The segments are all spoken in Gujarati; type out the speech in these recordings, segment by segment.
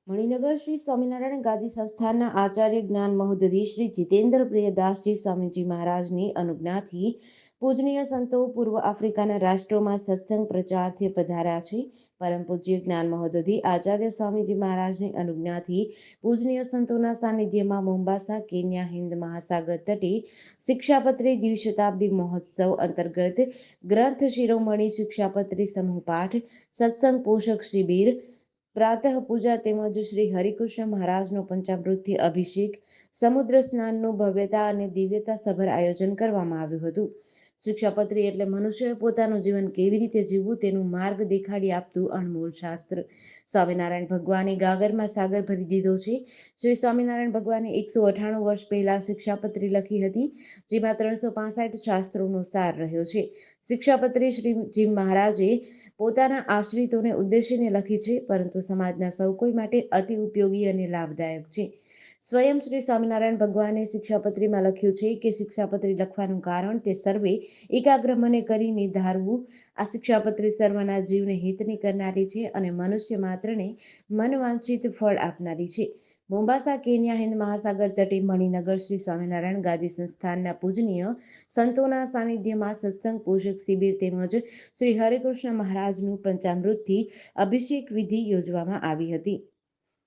મણિનગર શ્રી સ્વામિનારાયણ ગાદી સંસ્થાનના આચાર્ય જ્ઞાન મહોદધિ શ્રી જીતેન્દ્ર પ્રિયદાસજી સ્વામીજી મહારાજની અનુજ્ઞાથી પૂજનીય સંતો પૂર્વ આફ્રિકાના રાષ્ટ્રોમાં સત્સંગ પ્રચારથી પધાર્યા છે. પરમ પૂજ્ય જ્ઞાન મહોદધિ આચાર્ય સ્વામીજી મહારાજની અનુજ્ઞાથી પૂજનીય સંતોના સાનિધ્યમાં મોમ્બાસા કેન્યા હિન્દ મહાસાગર તટે શિક્ષાપત્રી દ્વિશતાબ્દી મહોત્સવ અંતર્ગત ગ્રંથ શિરોમણી શિક્ષાપત્રી સમૂહ પાઠ સત્સંગ પોષક શિબિર પ્રાતઃ પૂજા તેમજ શ્રી હરિકૃષ્ણ મહારાજનો પંચામૃતથી અભિષેક સમુદ્ર સ્નાનનું ભવ્યતા અને દિવ્યતા સભર આયોજન કરવામાં આવ્યું હતું. શિક્ષાપત્રી એટલે મનુષ્યએ પોતાનું જીવન કેવી રીતે જીવવું તેનું માર્ગ દેખાડી આપતું અણમોલ શાસ્ત્ર. સ્વામિનારાયણ ભગવાને ગાગરમાં સાગર ભરી દીધો છે. શ્રી સ્વામિનારાયણ ભગવાને 198 વર્ષ પહેલા શિક્ષાપત્રી લખી હતી, જેમાં 365 શાસ્ત્રોનો સાર રહ્યો છે. શિક્ષાપત્રી શ્રીજી મહારાજે પોતાના આશ્રિતોને ઉદ્દેશીને લખી છે, પરંતુ સમાજના સૌ કોઈ માટે અતિ ઉપયોગી અને લાભદાયક છે. સ્વયં શ્રી સ્વામિનારાયણ ભગવાને શિક્ષાપત્રીમાં લખ્યું છે કે શિક્ષાપત્રી લખવાનું કારણ તે સર્વે એકાગ્ર મને કરી નિર્ધારવું. આ શિક્ષાપત્રી સર્વના જીવને હિતની કરનારી છે અને મનુષ્ય માત્રને મનવાંછિત ફળ આપનારી છે. મોમ્બાસા કેન્યા હિન્દ મહાસાગર તટે મણિનગર શ્રી સ્વામિનારાયણ ગાદી સંસ્થાનના પૂજનીય સંતોના સાનિધ્યમાં સત્સંગ પોષક શિબિર તેમજ શ્રી હરિકૃષ્ણ મહારાજનું પંચામૃતથી અભિષેક વિધિ યોજવામાં આવી હતી.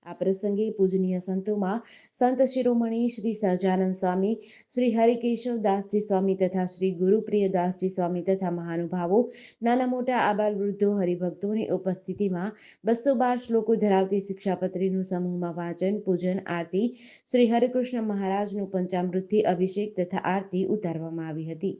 આ પ્રસંગે પૂજનીય સંતોમાં સંત શિરોમણી શ્રી સહજાનંદ સ્વામી, શ્રી હરિકેશવ દાસજી સ્વામી તથા શ્રી ગુરુપ્રિયદાસજી સ્વામી તથા મહાનુભાવો, નાના મોટા આબાલ વૃદ્ધો હરિભક્તોની ઉપસ્થિતિમાં 212 શ્લોકો ધરાવતી શિક્ષાપત્રીનું સમૂહમાં વાંચન, પૂજન, આરતી, શ્રી હરિકૃષ્ણ મહારાજનું પંચામૃતથી અભિષેક તથા આરતી ઉતારવામાં આવી હતી.